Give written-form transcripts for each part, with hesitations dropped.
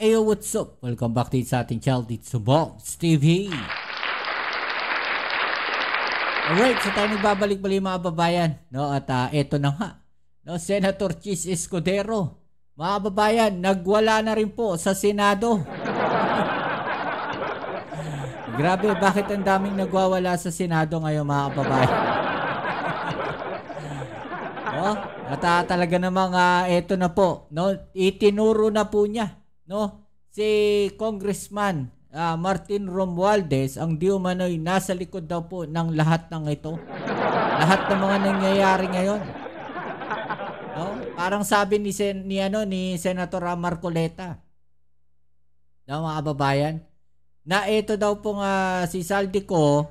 Ayo, what's up? Welcome back din sa ating channel dito sa Box TV. Alright, so tayo nagbabalik-balik mga babayan. No? At eto na nga. No? Senator Chis Escudero. Mga babayan, nagwala na rin po sa Senado. Grabe, bakit ang daming nagwawala sa Senado ngayon mga babayan? No? At talaga namang eto na po. No? Itinuro na po niya. No, si Congressman Martin Romualdez ang di umano'y nasa likod daw po ng lahat ng ito. Lahat ng mga nangyayari ngayon. No? Parang sabi ni Senator Marcoleta. No, mga kababayan, na ito daw pong si Saldico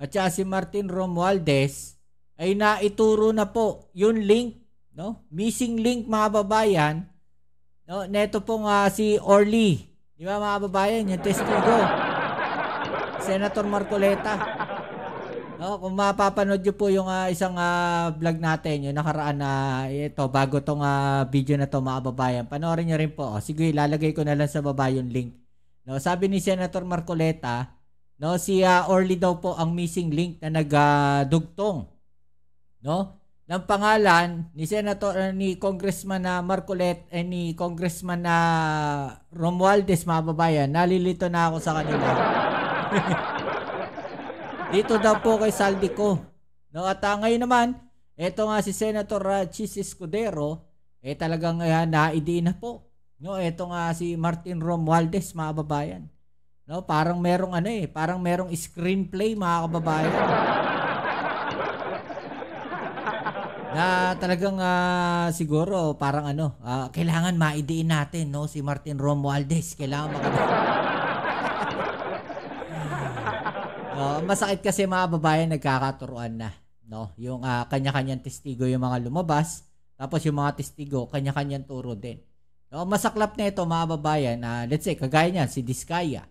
at si Martin Romualdez ay naituro na po yung link, no? Missing link mga babayan. No, neto pong si Orly. Di ba mga babayan, yung testigo. Senator Marcoleta. No, kung mapapanood nyo po yung isang vlog natin, yung nakaraan na ito, bago tong video na to mga babayan, panoorin nyo rin po. Sige, ilalagay ko na lang sa baba yung link. No, sabi ni Senator Marcoleta, no, si Orly daw po ang missing link na nagdugtong. No? Ng pangalan ni Congressman Marcoleta ni Congressman Romualdez mga babayan. Nalilito na ako sa kanila. Dito daw po kay Saldico. No, at ngayon naman, eto nga si Senator Chis Escudero, talagang naidiin na po. No, eto nga si Martin Romualdez mga babayan. No, parang merong parang merong screenplay mga kababayan. Na talagang siguro parang kailangan maidiin natin, no, si Martin Romualdez. Kailangan masakit kasi mga babayan, nagkakaturuan na, no, yung kanya-kanyang testigo yung mga lumabas, tapos yung mga testigo kanya-kanyang turo din. No, masaklap na ito mga babayan, let's say kagaya niyan si Diskaya,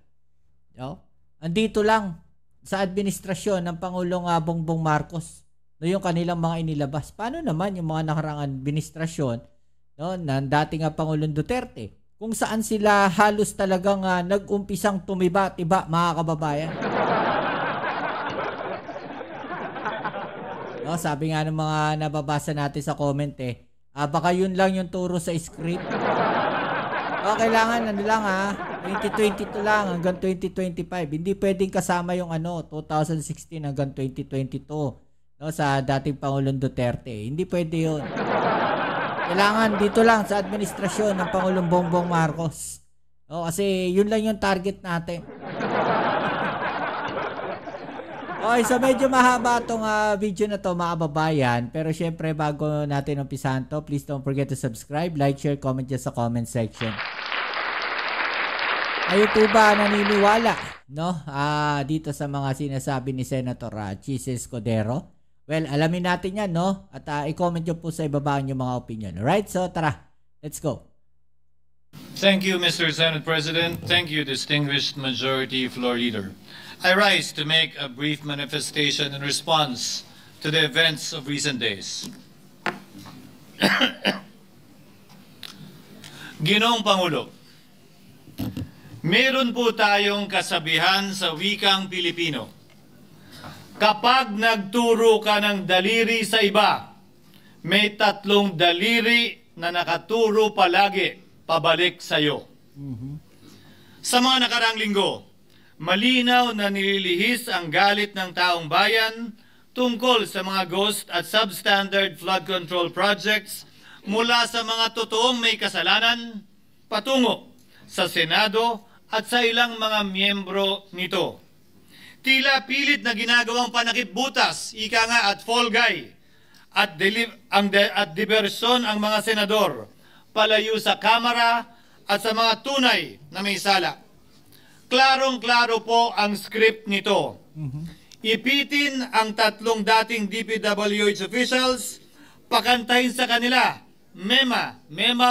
no, andito lang sa administrasyon ng Pangulong Bongbong Marcos. No, yung kanilang mga inilabas. Paano naman yung mga nakaraang administrasyon, no, ng dating Pangulong Duterte, kung saan sila halos talagang nag-umpisang tumiba-tiba mga kababayan. No, sabi nga ng mga nababasa natin sa comment baka yun lang yung turo sa script. Kailangan 2022 lang hanggang 2025. Hindi pwedeng kasama yung 2016 hanggang 2022. No, sa dating Pangulong Duterte. Hindi pwede yun. Kailangan dito lang sa administrasyon ng Pangulong Bongbong Marcos. No, kasi yun lang yung target natin. Okay, so medyo mahaba itong video na to mga babayan. Pero syempre bago natin umpisahan to, please don't forget to subscribe, like, share, comment dyan sa comment section. Kayo po ba naniniwala, no, dito sa mga sinasabi ni Senator Chis Escudero? Well, alamin natin yan, no? At i-comment nyo po sa ibaba yung mga opinion. Alright? So, tara. Let's go. Thank you, Mr. Senate President. Thank you, distinguished Majority Floor Leader. I rise to make a brief manifestation in response to the events of recent days. Ginoong Pangulo, meron po tayong kasabihan sa wikang Pilipino. Kapag nagturo ka ng daliri sa iba, may tatlong daliri na nakaturo palagi pabalik sa iyo. Sa mga nakaraang linggo, malinaw na nililihis ang galit ng taong bayan tungkol sa mga ghost at substandard flood control projects mula sa mga totoong may kasalanan patungo sa Senado at sa ilang mga miyembro nito. Tila pilit na ginagawang panakip-butas, ika nga at fall guy, at diversyon ang mga senador palayo sa Kamara at sa mga tunay na may sala. Klarong-klaro po ang script nito. Ipitin ang tatlong dating DPWH officials, pakantahin sa kanila, mema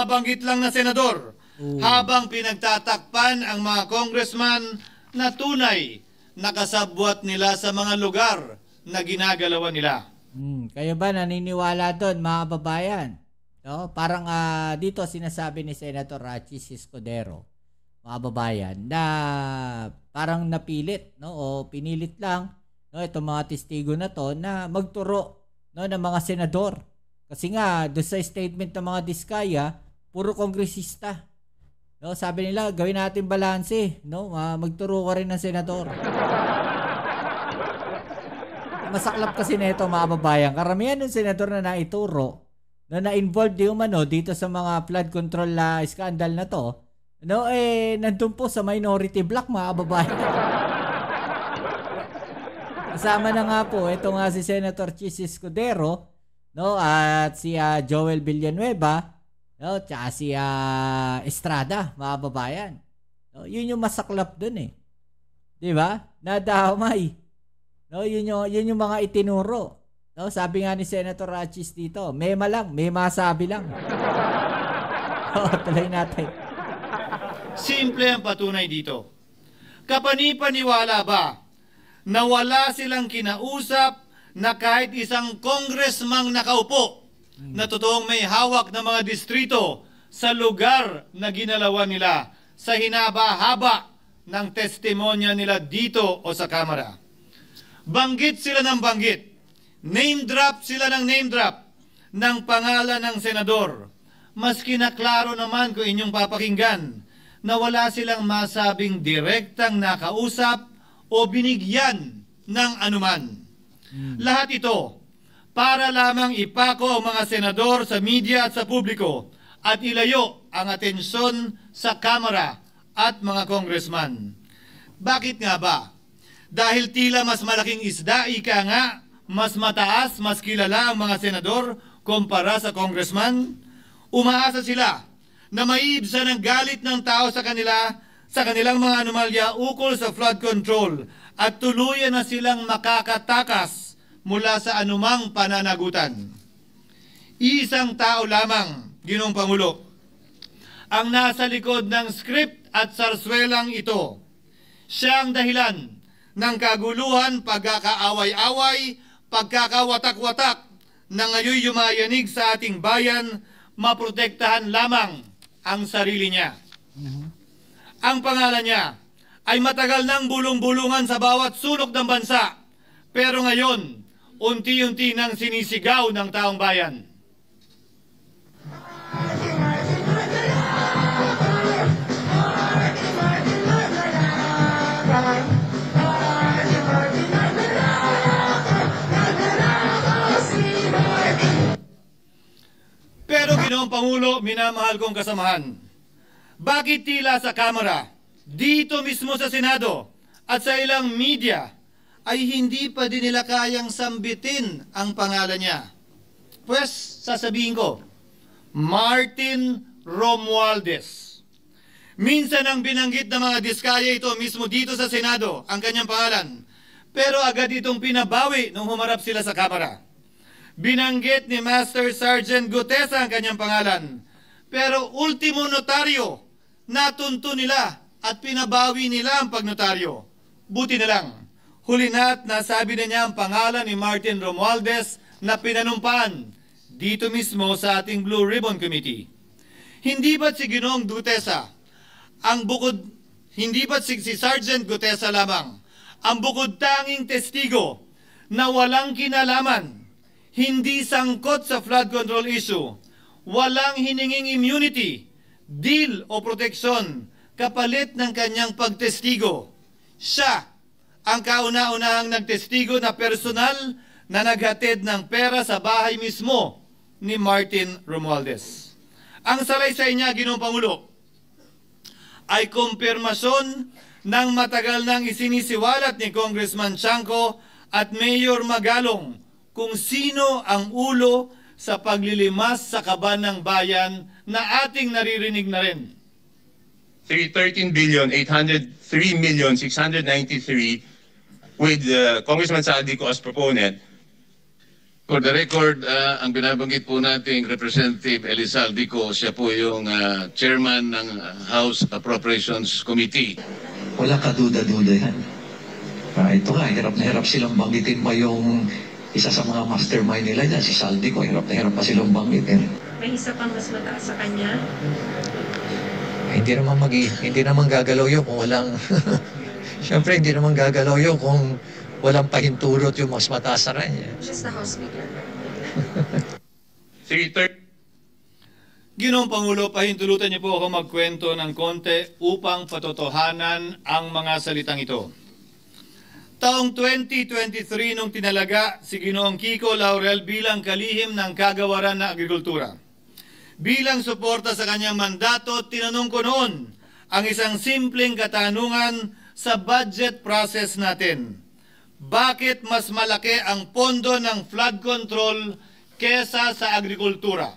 banggit lang na senador, habang pinagtatakpan ang mga congressman na tunay nakasabwat nila sa mga lugar na ginagalawan nila. Kayo ba naniniwala doon mga babayan? No? Parang dito sinasabi ni Senator Chis Escudero, mga babayan, na parang napilit, no, o pinilit lang, no, itong mga testigo na to na magturo, no, ng mga senador. Kasi nga doon sa statement ng mga Diskaya, puro kongresista. No, sabi nila, gawin natin balanse, no, magturo ka rin ng senador. Masaklap kasi nito, mga babayan, karamihan ng senador na naituro, na na-involved di umano dito sa mga flood control scandal na to, no, nandun po sa minority block, mga babayan. Kasama na nga po ito nga si Senator Chis Escudero, no, at si Joel Villanueva, no, tsaka si Estrada, mga babayan. No, yun yung masaklap dun eh. 'Di ba? Nadamay. No, yun yung mga itinuro. No, sabi nga ni Senator Chis dito, mema lang, may masabi lang. Tuloy natin. Simple ang patunay dito. Kapani-paniwala ba na wala silang kinausap na kahit isang congressman nakaupo na totoong may hawak ng mga distrito sa lugar na ginalawan nila sa hinaba-haba ng testimonya nila dito o sa Kamara? Banggit sila ng banggit, name drop sila ng name drop ng pangalan ng senador. Maski na klaro naman kung inyong papakinggan na wala silang masabing direktang nakausap o binigyan ng anuman. Lahat ito para lamang ipako ang mga senador sa media at sa publiko at ilayo ang atensyon sa Kamara at mga congressman. Bakit nga ba? Dahil tila mas malaking isda, ika nga, mas mataas, mas kilala ang mga senador kumpara sa congressman? Umaasa sila na maiibsan ang galit ng tao sa kanilang mga anomalya ukol sa flood control at tuluyan na silang makakatakas mula sa anumang pananagutan. Isang tao lamang, Ginoong Pangulo, ang nasa likod ng script at sarswelang ito. Siya ang dahilan ng kaguluhan, pagkakaaway-away, pagkakawatak-watak na ngayon yumayanig sa ating bayan, maprotektahan lamang ang sarili niya. Ang pangalan niya ay matagal nang bulong-bulungan sa bawat sulok ng bansa, pero ngayon, unti-unti nang sinisigaw ng taong bayan. Pero Ginoong Pangulo, minamahal kong kasamahan, bakit tila sa Kamara, dito mismo sa Senado at sa ilang media ay hindi pa din nila kayang sambitin ang pangalan niya? Pues sasabihin ko, Martin Romualdez. Minsan ang binanggit ng mga Diskaya ito mismo dito sa Senado ang kanyang pangalan, pero agad itong pinabawi nung humarap sila sa Kamara. Binanggit ni Master Sergeant Gutesa ang kanyang pangalan, pero ultimo notaryo, natunto nila at pinabawi nila ang pagnotaryo. Buti na lang, huli na't nasabi na niya ang pangalan ni Martin Romualdez na pinanumpaan dito mismo sa ating Blue Ribbon Committee. Hindi ba't si Ginoong Gutesa hindi ba't si Sergeant Gutesa lamang ang bukod tanging testigo na walang kinalaman, hindi sangkot sa flood control issue, walang hininging immunity, deal o proteksyon kapalit ng kanyang pagtestigo? Siya ang kauna-unahang nagtestigo na personal na naghatid ng pera sa bahay mismo ni Martin Romualdez. Ang salaysay niya, Ginoong Pangulo, ay kumpirmasyon ng matagal nang isinisiwalat ni Congressman Chanco at Mayor Magalong kung sino ang ulo sa paglilimas sa kaban ng bayan na ating naririnig na rin. 13,803,693 with Congressman Saldico as proponent. For the record, ang binabanggit po nating Representative Eli Saldico, siya po yung chairman ng House Appropriations Committee. Wala ka duda-duda yan. Ito nga, hirap na hirap silang banggitin pa yung isa sa mga mastermind nila dyan, si Saldico. Hirap na hirap pa silang banggitin. May isa pang mas mataas sa kanya? Hindi naman gagalaw yun kung walang Siyempre hindi naman gagalaw yun kung walang pahintulot yung mas mataas sa kanya. Just the House Speaker. Sige, third. Ginoong Pangulo, pahintulutan niyo po ako magkwento ng konti upang patotohanan ang mga salitang ito. Taong 2023 nung tinalaga si Ginoong Kiko Laurel bilang kalihim ng kagawaran ng agrikultura. Bilang suporta sa kanyang mandato, tinanong ko noon ang isang simpleng katanungan sa budget process natin. Bakit mas malaki ang pondo ng flood control kesa sa agrikultura?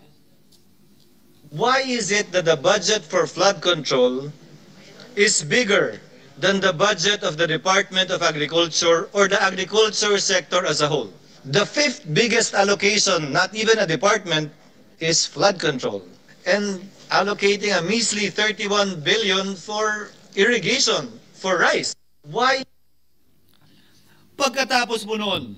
Why is it that the budget for flood control is bigger than the budget of the Department of Agriculture or the agriculture sector as a whole? The fifth biggest allocation, not even a department, is flood control. And allocating a measly 31 billion for irrigation, for rice. Why? Pagkatapos po noon,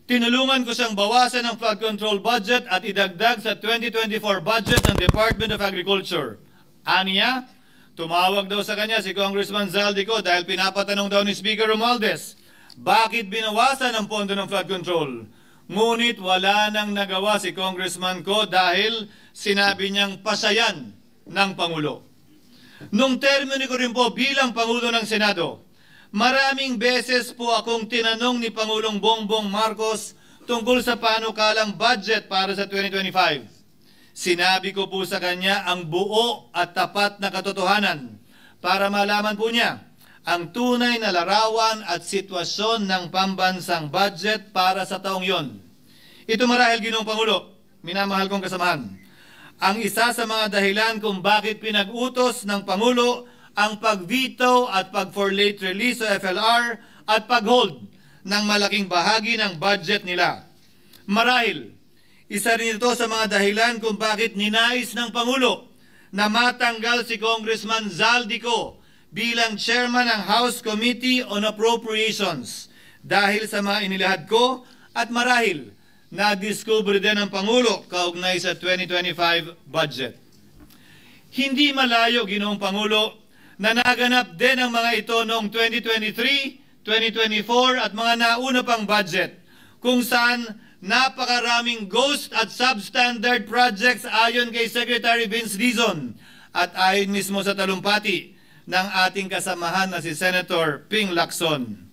tinulungan ko siyang bawasan ang flood control budget at idagdag sa 2024 budget ng Department of Agriculture. Aniya, tumawag daw sa kanya si Congressman Zaldico dahil pinapatanong daw ni Speaker Romualdez, bakit binawasan ang pondo ng flood control? Ngunit wala nang nagawa si Congressman ko dahil sinabi niyang pasayan ng Pangulo. Nung termino ko rin po bilang Pangulo ng Senado, maraming beses po akong tinanong ni Pangulong Bongbong Marcos tungkol sa panukalang budget para sa 2025. Sinabi ko po sa kanya ang buo at tapat na katotohanan para malaman po niya ang tunay na larawan at sitwasyon ng pambansang budget para sa taong yon. Ito marahil, Ginoong Pangulo, minamahal kong kasamahan, ang isa sa mga dahilan kung bakit pinag-utos ng Pangulo ang pag-veto at pag-for late release o FLR at pag-hold ng malaking bahagi ng budget nila. Marahil, isa rin ito sa mga dahilan kung bakit ninais ng Pangulo na matanggal si Congressman Zaldico bilang chairman ng House Committee on Appropriations dahil sa mga inilahad ko at marahil na-discover din ng Pangulo kaugnay sa 2025 budget. Hindi malayo, Ginoong Pangulo, na naganap din ang mga ito noong 2023, 2024 at mga nauna pang budget kung saan napakaraming ghost at substandard projects ayon kay Secretary Vince Dizon at ayon mismo sa talumpati ng ating kasamahan na si Senator Ping Lacson.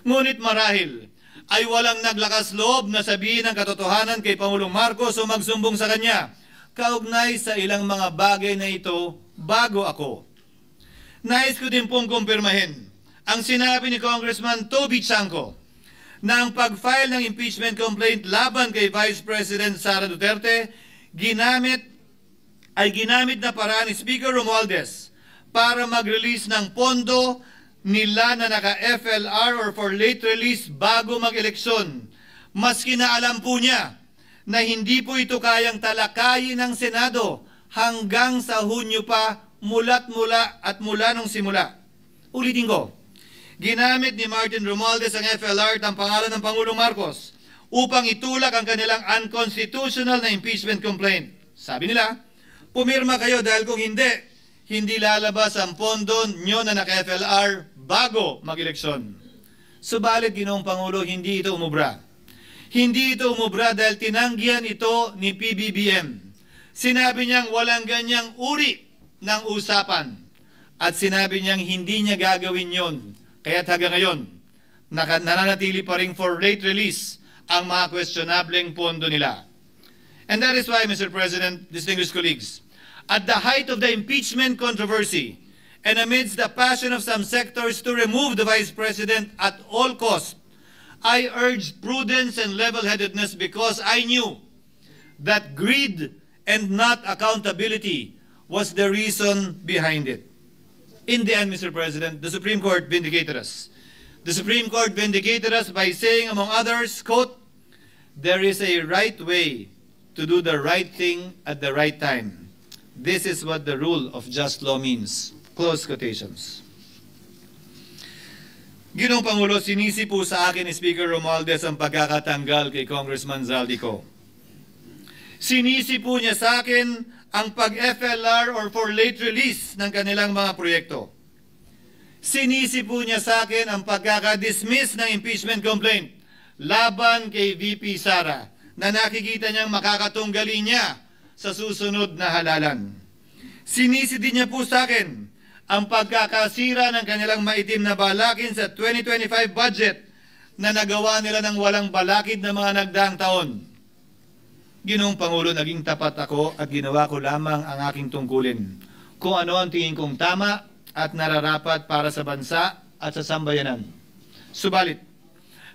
Ngunit marahil ay walang naglakas loob na sabihin ang katotohanan kay Pangulong Marcos o magsumbong sa kanya kaugnay sa ilang mga bagay na ito bago ako. Nais ko din pong kumpirmahin ang sinabi ni Congressman Toby Chanco na ang pag-file ng impeachment complaint laban kay Vice President Sara Duterte ginamit na paraan ni Speaker Romualdez para mag-release ng pondo nila na naka-FLR or for late release bago mag-eleksyon. Maski na alam po niya na hindi po ito kayang talakayin ng Senado hanggang sa Hunyo pa mula nung simula. Ulitin ko, ginamit ni Martin Romualdez ang FLR at ang pangalan ng Pangulong Marcos upang itulak ang kanilang unconstitutional na impeachment complaint. Sabi nila, pumirma kayo dahil kung hindi lalabas ang pondo nyo na naka-FLR bago mag-eleksyon. Subalit, Ginoong Pangulo, hindi ito umubra. Hindi ito umubra dahil tinanggihan ito ni PBBM. Sinabi niyang walang ganyang uri ng usapan at sinabi niyang hindi niya gagawin yon. Kaya't hanggang ngayon, nananatili pa rin for late release ang mga questionableng pondo nila. And that is why, Mr. President, distinguished colleagues, at the height of the impeachment controversy and amidst the passion of some sectors to remove the Vice President at all costs, I urged prudence and level-headedness because I knew that greed and not accountability was the reason behind it. In the end, Mr. President, the Supreme Court vindicated us. The Supreme Court vindicated us by saying, among others, quote, "There is a right way to do the right thing at the right time. This is what the rule of just law means." Close quotations. Ginoong Pangulo, sinisi po sa akin ni Speaker Romualdez ang pagkakatanggal kay Congressman Zaldico. Sinisi po niya sa akin ang pag-FLR or for late release ng kanilang mga proyekto. Sinisi po niya sa akin ang pagkakadismiss ng impeachment complaint laban kay VP Sara na nakikita niyang makakatunggali niya sa susunod na halalan. Sinisi din niya po sa akin ang pagkakasira ng kanilang maitim na balakin sa 2025 budget na nagawa nila ng walang balakid na mga nagdaang taon. Ginoong Pangulo, naging tapat ako at ginawa ko lamang ang aking tungkulin. Kung ano ang tingin kong tama at nararapat para sa bansa at sa sambayanan. Subalit,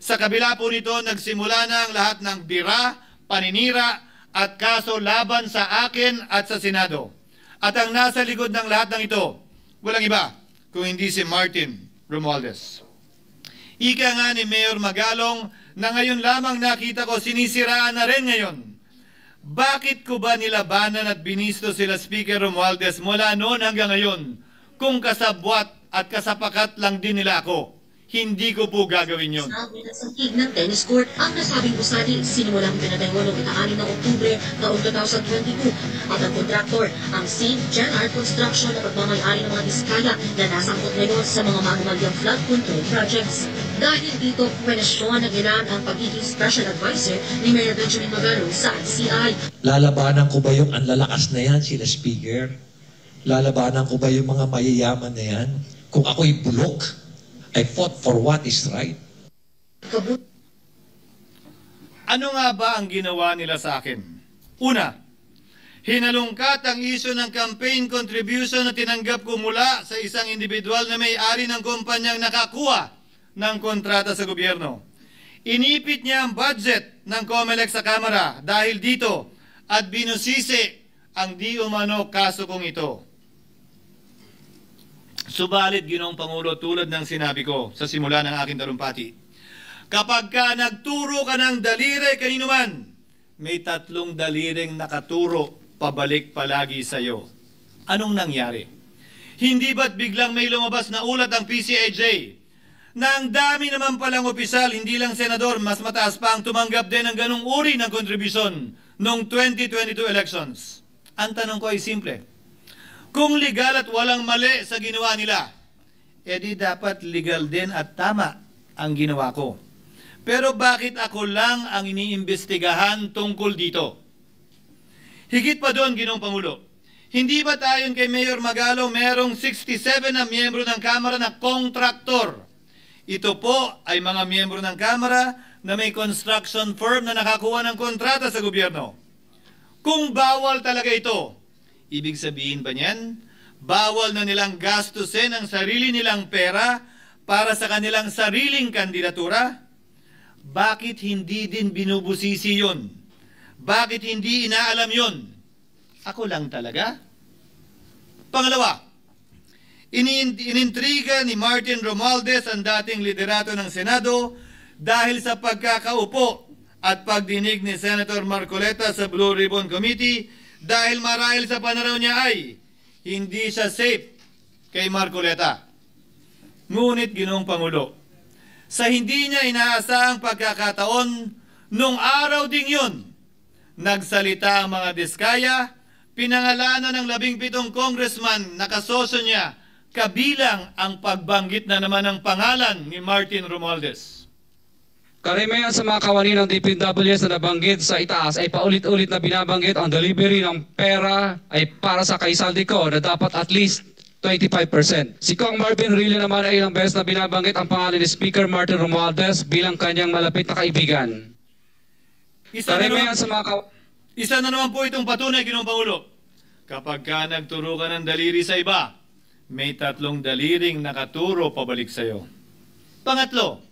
sa kabila po nito, nagsimula na ang lahat ng bira, paninira at kaso laban sa akin at sa Senado. At ang nasa likod ng lahat ng ito, walang iba kung hindi si Martin Romualdez. Ika nga ni Mayor Magalong na ngayon lamang nakita ko sinisiraan na rin ngayon. Bakit ko ba nilabanan at binisto sila Speaker Romualdez mula noon hanggang ngayon kung kasabwat at kasapakat lang din nila ako? Hindi ko po gagawin yun. Sa tig ng tennis court, ang nasabing gusali sinimulang pinatayuan noong 6 ng Oktubre taong 2022 at ang kontraktor, ang St. Gerard Construction na pagmamayari ng mga diskaya na nasangkot ngayon sa mga manumalyang flood control projects. Dahil dito, kwenestyon ng ilan ang pagiging special advisor ni Mayor Benjamin Magalong sa ICI. Lalabanan ko ba yung anlalakas na yan, sila Speaker? Lalabanan ko ba yung mga mayayaman na yan? Kung ako'y bulok, I fought for what is right. Ano nga ba ang ginawa nila sa akin? Una, hinalungkat ang isyu ng campaign contribution na tinanggap ko mula sa isang individual na may-ari ng kumpanyang nakakuha ng kontrata sa gobyerno. Inipit niya ang budget ng COMELEC sa Kamara dahil dito at binusisi ang di umano kaso kong ito. Subalit, Ginoong Pangulo, tulad ng sinabi ko sa simula ng aking talumpati, kapag ka nagturo ka ng daliri kanino man, may 3 daliring nakaturo pabalik palagi sa iyo. Anong nangyari? Hindi ba't biglang may lumabas na ulat ang PCAJ na ang dami naman palang opisyal, hindi lang senador, mas mataas pa ang tumanggap din ng ganung uri ng kontribusyon noong 2022 elections? Ang tanong ko ay simple. Kung legal at walang mali sa ginawa nila, edi dapat legal din at tama ang ginawa ko. Pero bakit ako lang ang iniimbestigahan tungkol dito? Higit pa doon, Ginoong Pangulo, hindi ba tayon kay Mayor Magalong merong 67 na miyembro ng Kamara na kontraktor? Ito po ay mga miyembro ng Kamara na may construction firm na nakakuha ng kontrata sa gobyerno. Kung bawal talaga ito, ibig sabihin ba niyan, bawal na nilang gastusin ang sarili nilang pera para sa kanilang sariling kandidatura? Bakit hindi din binubusisi yun? Bakit hindi inaalam yun? Ako lang talaga? Pangalawa, inintriga ni Martin Romualdez ang dating liderato ng Senado dahil sa pagkakaupo at pagdinig ni Senator Marcoleta sa Blue Ribbon Committee dahil marahil sa pananaw niya ay hindi siya safe kay Marcoleta. Ngunit, Ginoong Pangulo, sa hindi niya inaasahang pagkakataon, nung araw ding yun, nagsalita ang mga diskaya, pinangalanan ng 17 congressman na kasosyo niya, kabilang ang pagbanggit na naman ng pangalan ni Martin Romualdez. Karamihan sa mga kawani ng DPWH na nabanggit sa itaas ay paulit-ulit na binabanggit ang delivery ng pera ay para sa kay Saldico na dapat at least 25%. Si Kong Marvin Rillo naman ay ilang beses na binabanggit ang pangalan ni Speaker Martin Romualdez bilang kanyang malapit na kaibigan. Isa na naman po itong patunay, Ginoong Pangulo. Kapag ka nagturo ka ng daliri sa iba, may 3 daliring nakaturo pabalik sa iyo. Pangatlo,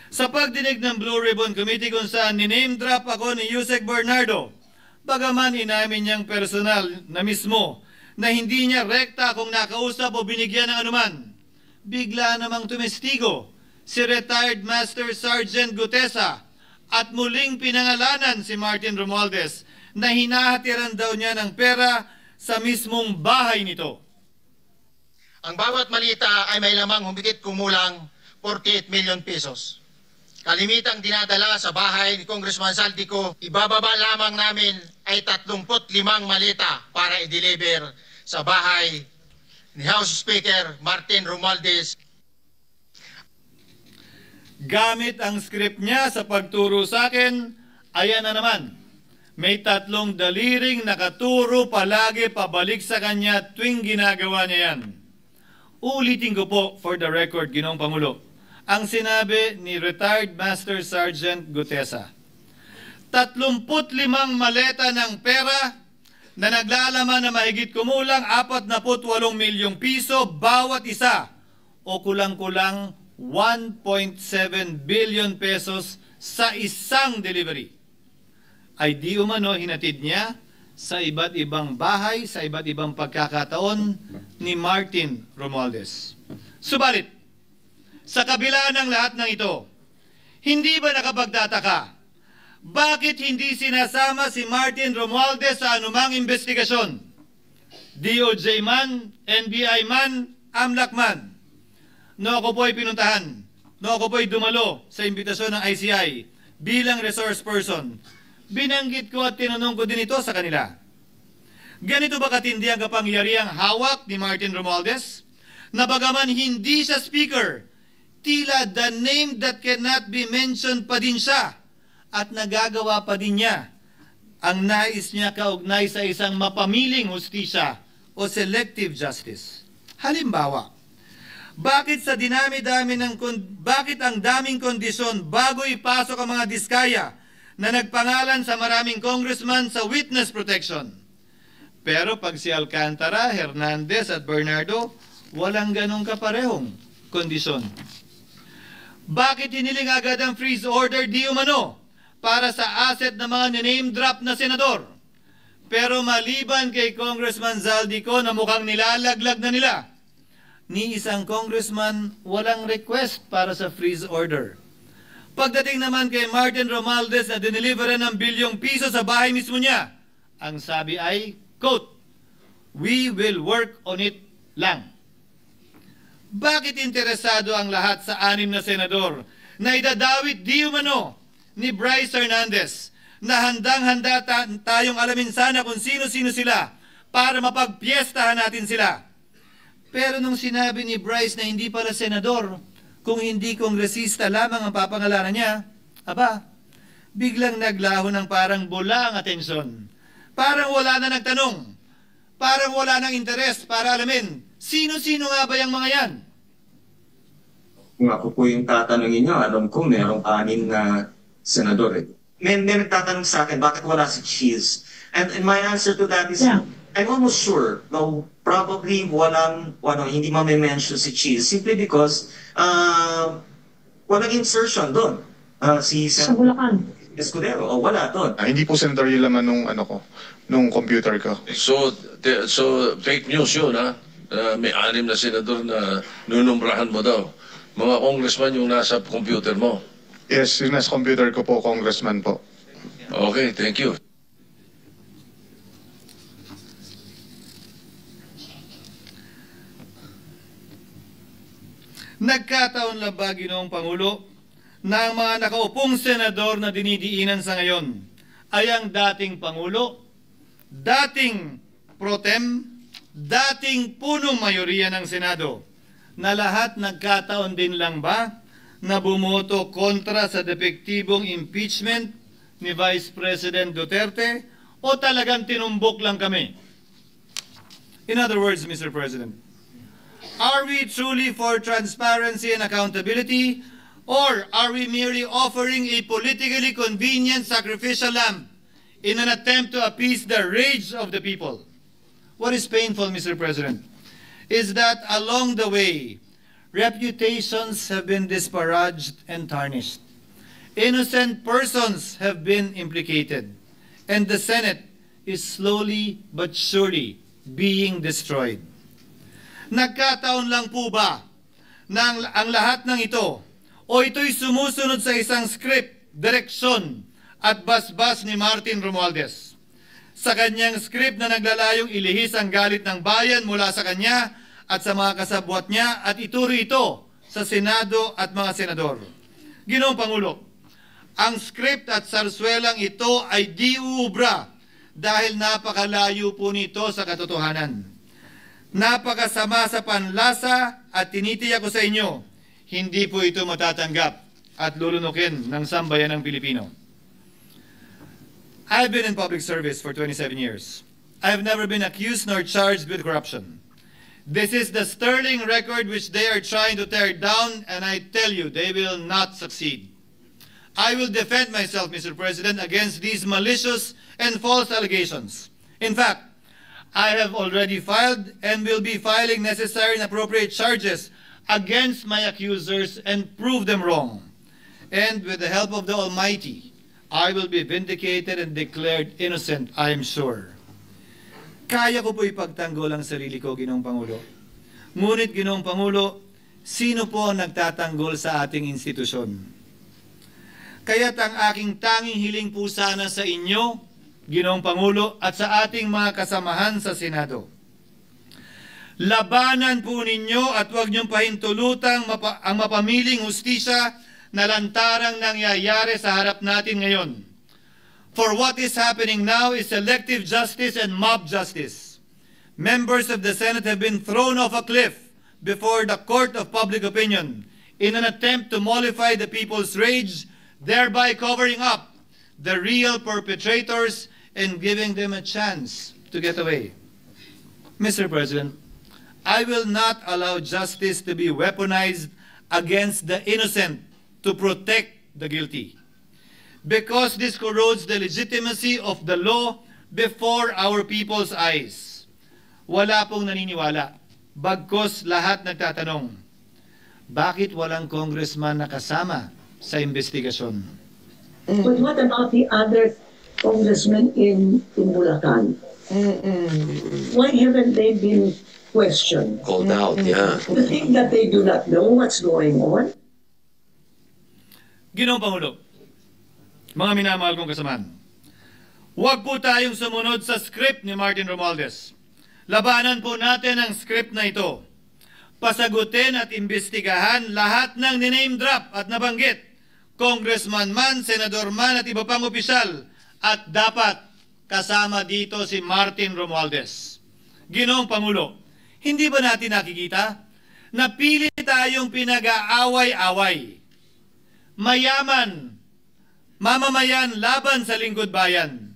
sa pagdinig ng Blue Ribbon Committee kung saan niname drop ako ni Yusek Bernardo, bagaman inamin niyang personal na mismo na hindi niya rekta kung nakausap o binigyan ng anuman, bigla namang tumestigo si retired Master Sergeant Gutesa at muling pinangalanan si Martin Romualdez na hinahatiran daw niya ng pera sa mismong bahay nito. Ang bawat malita ay may lamang humigit kumulang 48 million pesos. kalimitang dinadala sa bahay ni Congressman Saldico, ibababa lamang namin ay 35 maleta para i-deliver sa bahay ni House Speaker Martin Romualdez. Gamit ang script niya sa pagturo sa akin, ayan na naman. May 3 daliring nakaturo palagi pabalik sa kanya tuwing ginagawa niya yan. Ulitin ko po for the record, Ginoong Pangulo, ang sinabi ni retired Master Sergeant Gutesa. 35 maleta ng pera na naglalaman na mahigit kumulang 48 milyong piso bawat isa o kulang-kulang 1.7 billion pesos sa isang delivery. Ay di umano hinatid niya sa iba't ibang bahay, sa iba't ibang pagkakataon ni Martin Romualdez. Subalit, sa kabila ng lahat ng ito, hindi ba nakapagtataka? Bakit hindi sinasama si Martin Romualdez sa anumang investigasyon? DOJ man, NBI man, AMLAC man. No ako po'y pinuntahan, no ako po'y dumalo sa imbitasyon ng ICI bilang resource person. Binanggit ko at tinanong ko din ito sa kanila. Ganito ba katindi ang kapangyarihang hawak ni Martin Romualdez? Na bagaman hindi siya speaker, tila the name that cannot be mentioned pa din siya at nagagawa pa din niya ang nais niya kaugnay sa isang mapamiling hustisya o selective justice. Halimbawa, bakit ang daming kondisyon bago ipasok ang mga diskaya na nagpangalan sa maraming congressman sa witness protection? Pero pag si Alcantara, Hernandez at Bernardo, walang ganong kaparehong kondisyon. Bakit hiniling agad ang freeze order di umano para sa asset ng mga name drop na senador? Pero maliban kay Congressman Zaldico na mukhang nilalaglag na nila, ni isang congressman walang request para sa freeze order. Pagdating naman kay Martin Romualdez na dineliveran ng bilyong piso sa bahay mismo niya, ang sabi ay, quote, "We will work on it lang." Bakit interesado ang lahat sa 6 na senador na idadawit di umano ni Bryce Hernandez na handang-handa tayong alamin sana kung sino-sino sila para mapagpiestahan natin sila? Pero nung sinabi ni Bryce na hindi pala senador, kung hindi kongresista lamang ang papangalanan niya, aba, biglang naglaho ng parang bula ang atensyon. Parang wala na nagtanong. Parang wala nang interes para alamin, sino-sino nga ba yung mga yan? Kung ako po yung tatanungin niyo, alam ko merong 6 na senador eh. May nagtatanong sa akin, bakit wala si Cheese? And my answer to that is, I'm almost sure, no, probably hindi ma-mention si Cheese simply because walang insertion doon. Sa Bulacan. Escudero, wala doon. Hindi po senador yung laman nung computer ko. So fake news yun, ha? May 6 na senador na nunumbrahan mo daw. Mga congressman yung nasa computer mo. Yes, yung nasa computer ko po, congressman po. Okay, thank you. Nagkataon lang ba, Ginoong Pangulo, na ang mga nakaupong senador na dinidiinan sa ngayon ay ang dating Pangulo, dating pro tem, dating punong mayoriya ng Senado, na lahat nagkataon din lang ba na bumoto kontra sa depektibong impeachment ni Vice President Duterte o talagang tinumbok lang kami? In other words, Mr. President, are we truly for transparency and accountability, or are we merely offering a politically convenient sacrificial lamb in an attempt to appease the rage of the people? What is painful, Mr. President, is that along the way, reputations have been disparaged and tarnished. Innocent persons have been implicated, and the Senate is slowly but surely being destroyed. Nagkataon lang po ba na ang lahat ng ito o ito'y sumusunod sa isang script, direksyon at basbas ni Martin Romualdez? Sa kanyang script na naglalayong ilihis ang galit ng bayan mula sa kanya at sa mga kasabwat niya at ituro ito sa Senado at mga senador. Ginoong Pangulo, ang script at sarswelang ito ay di uubra dahil napakalayo po nito sa katotohanan. Napakasama sa panlasa at tinitiyak ko sa inyo, hindi po ito matatanggap at lulunukin ng sambayanang Pilipino. I've been in public service for 27 years. I've never been accused nor charged with corruption. This is the sterling record which they are trying to tear down, and I tell you, they will not succeed. I will defend myself, Mr. President, against these malicious and false allegations. In fact, I have already filed and will be filing necessary and appropriate charges against my accusers and prove them wrong. And with the help of the Almighty, I will be vindicated and declared innocent, I am sure. Kaya ko po ipagtanggol ang sarili ko, Ginoong Pangulo. Ngunit, Ginoong Pangulo, sino po ang nagtatanggol sa ating institusyon? Kaya't ang aking tanging hiling po sana sa inyo, Ginoong Pangulo, at sa ating mga kasamahan sa Senado. Labanan po ninyo at huwag niyong pahintulutang ang mapamiling hustisya na lantarang nangyayari sa harap natin ngayon. For what is happening now is selective justice and mob justice. Members of the Senate have been thrown off a cliff before the court of public opinion in an attempt to mollify the people's rage, thereby covering up the real perpetrators and giving them a chance to get away. Mr. President, I will not allow justice to be weaponized against the innocent to protect the guilty. Because this corrodes the legitimacy of the law before our people's eyes. Wala pong naniniwala. Bagkos lahat nagtatanong, bakit walang congressman na kasama sa investigasyon? But what about the other congressmen in Bulacan? Why haven't they been questioned? Called out, yeah. You think that they do not know what's going on? Ginoong Pangulo, mga minamahal kong kasamahan, huwag po tayong sumunod sa script ni Martin Romualdez. Labanan po natin ang script na ito. Pasagutin at imbestigahan lahat ng niname drop at nabanggit, congressman man, senador man at iba pang opisyal, at dapat kasama dito si Martin Romualdez. Ginoong Pangulo, hindi ba natin nakikita na pili tayong pinag-aaway-away? Mayaman, mamamayan laban sa lingkod bayan,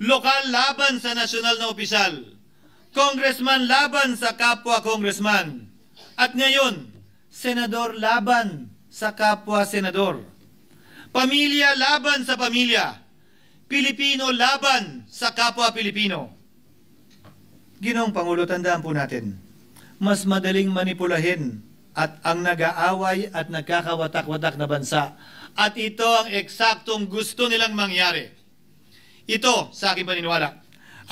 lokal laban sa nasyonal na opisyal, congressman laban sa kapwa congressman, at ngayon, senador laban sa kapwa senador, pamilya laban sa pamilya, Pilipino laban sa kapwa Pilipino. Ginoong Pangulo, tandaan po natin, mas madaling manipulahin at ang nag-aaway at nagkakawatak-watak na bansa. At ito ang eksaktong gusto nilang mangyari. Ito, sa aking paniniwala,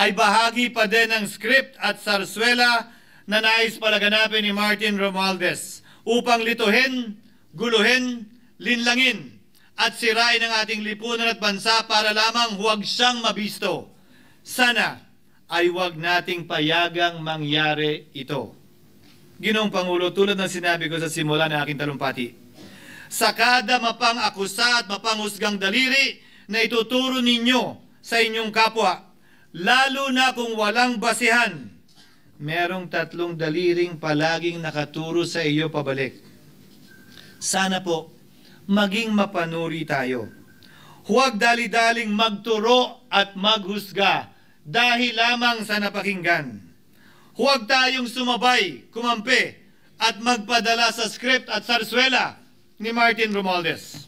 ay bahagi pa din ng script at sarswela na nais palaganapin ni Martin Romualdez upang lituhin, guluhin, linlangin at sirain ang ating lipunan at bansa para lamang huwag siyang mabisto. Sana ay huwag nating payagang mangyari ito. Ginoong Pangulo, tulad ng sinabi ko sa simula ng aking talumpati, sa kada mapang-akusa at mapanghusgang daliri na ituturo ninyo sa inyong kapwa, lalo na kung walang basihan, merong 3 daliring palaging nakaturo sa iyo pabalik. Sana po, maging mapanuri tayo. Huwag dali-daling magturo at maghusga dahil lamang sa napakinggan. Huwag tayong sumabay, kumampi at magpadala sa script at sarswela ni Martin Romualdez.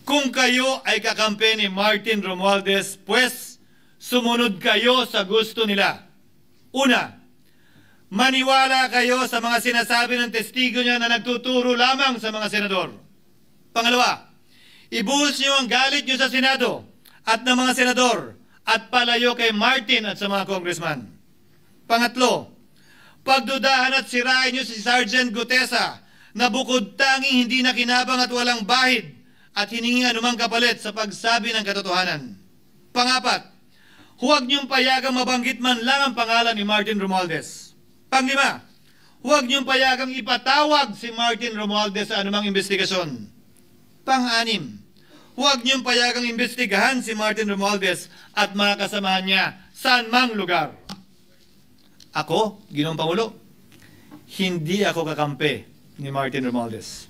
Kung kayo ay kakampi ni Martin Romualdez, pues sumunod kayo sa gusto nila. Una, maniwala kayo sa mga sinasabi ng testigo niya na nagtuturo lamang sa mga senador. Pangalawa, ibuhos niyo ang galit niyo sa Senado at ng mga senador at palayo kay Martin at sa mga congressman. Pangatlo, pagdudahan at sirain niyo si Sergeant Gutesa na bukod tanging hindi nakinabang at walang bahid at hiningi anumang kapalit sa pagsabi ng katotohanan. Pangapat, huwag niyong payagang mabanggit man lang ang pangalan ni Martin Romualdez. Panglima, Huwag niyong payagang ipatawag si Martin Romualdez sa anumang investigasyon. Pang-anim, huwag niyong payagang imbestigahan si Martin Romualdez at mga kasamahan niya saan mang lugar. Ako, Ginoong Pangulo, hindi ako kakampi ni Martin Romualdez.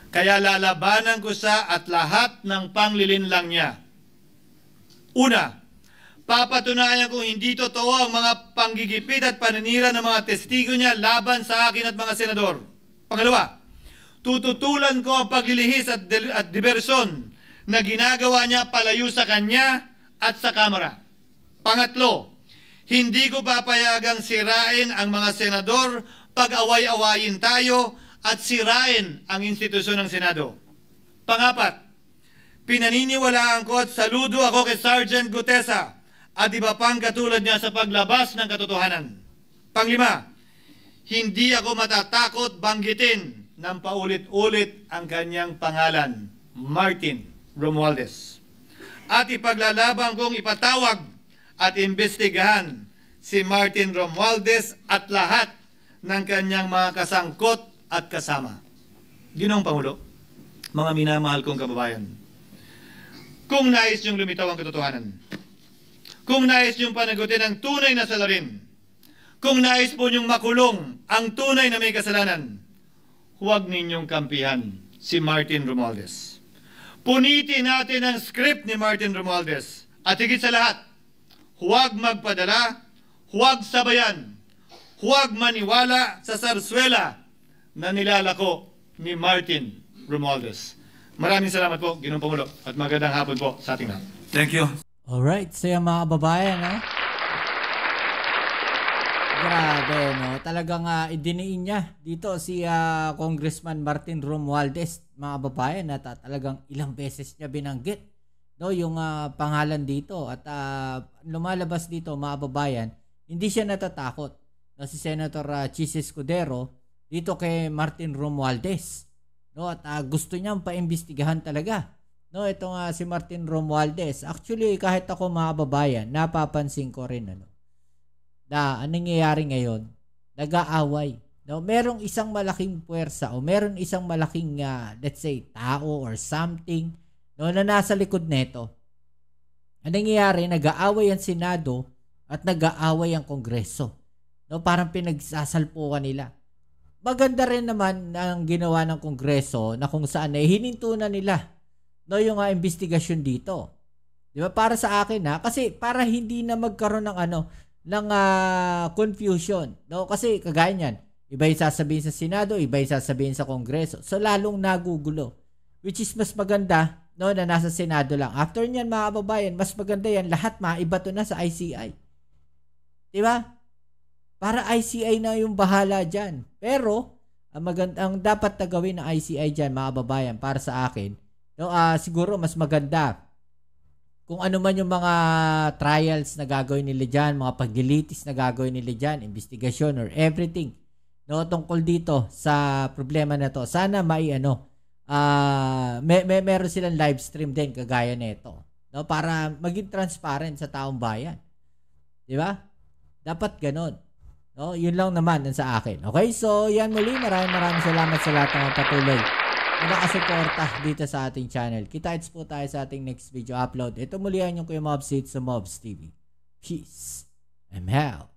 Kaya lalabanan ko siya at lahat ng panglilinlang niya. Una, papatunayan kung hindi totoo ang mga panggigipit at paninira ng mga testigo niya laban sa akin at mga senador. Pangalawa, tututulan ko ang paglilihis at diversyon na ginagawa niya palayo sa kanya at sa Kamara. Pangatlo, hindi ko papayagang sirain ang mga senador pag away-awayin tayo at sirain ang institusyon ng Senado. Pangapat, pinaniniwalaan ko at saludo ako kay Sergeant Gutesa at iba pang katulad niya sa paglabas ng katotohanan. Panglima, hindi ako matatakot banggitin ng paulit-ulit ang kanyang pangalan, Martin Romualdez. At ipaglalaban kong ipatawag at imbestigahan si Martin Romualdez at lahat ng kanyang mga kasangkot at kasama. Ginoong Pangulo, mga minamahal kong kababayan, kung nais niyong lumitaw ang katotohanan, kung nais niyong panagutin ang tunay na salarin, kung nais po niyong makulong ang tunay na may kasalanan, huwag ninyong kampihan si Martin Romualdez. Punitin natin ang script ni Martin Romualdez. At higit sa lahat, huwag magpadala, huwag sabayan, huwag maniwala sa sarswela na nilalako ni Martin Romualdez. Maraming salamat po, Ginoong Pangulo, at magandang hapon po sa ating lahat. Thank you. Alright, so yung mga kababayan, no? Grabe, no? Talagang idiniin niya dito si Congressman Martin Romualdez, mga kababayan, at talagang ilang beses niya binanggit, no, yung pangalan dito. At lumalabas dito, mga kababayan, hindi siya natatakot, no, si Senator Chis Escudero dito kay Martin Romualdez, no, at gusto niyang paimbestigahan talaga, no, itong si Martin Romualdez. Actually, kahit ako, mga kababayan, napapansin ko rin na anong nangyayari ngayon, nag-aaway, no, merong isang malaking puwersa o meron isang malaking let's say tao or something, no, na nasa likod nito. Anong nangyayari, nag-aaway ang Senado at nag-aaway ang Kongreso, no, parang pinagsasalpukan nila. Maganda rin naman ang ginawa ng Kongreso na kung saan hininto na nila, no, yung investigasyon dito. Di ba? Para sa akin, kasi para hindi na magkaroon ng ng confusion, no? Kasi kagaya niyan, iba yung sasabihin sa Senado, iba yung sasabihin sa Kongreso. So lalong nagugulo. Which is mas maganda, no, na nasa Senado lang. After niyan, mga kababayan, mas maganda yan lahat maiba to na sa ICI. Di ba? Para ICI na yung bahala dyan. Pero, ang dapat na gawin ng ICI dyan, mga kababayan, para sa akin, no, siguro mas maganda kung ano man yung mga trials na gagawin nila dyan, mga paglilitis na gagawin nila dyan, investigasyon or everything, no, tungkol dito sa problema na to. Sana meron silang live stream din kagaya nito, no, para maging transparent sa taong bayan. Di ba? Dapat ganon. No, yun lang naman sa akin. Okay, so yan muli. Maraming salamat sa lahat ng patuloy na nakasuporta dito sa ating channel. Kita-kits po tayo sa ating next video upload. Ito muli ang yung Kuya Mobs sa Mobs TV. Peace. I'm out.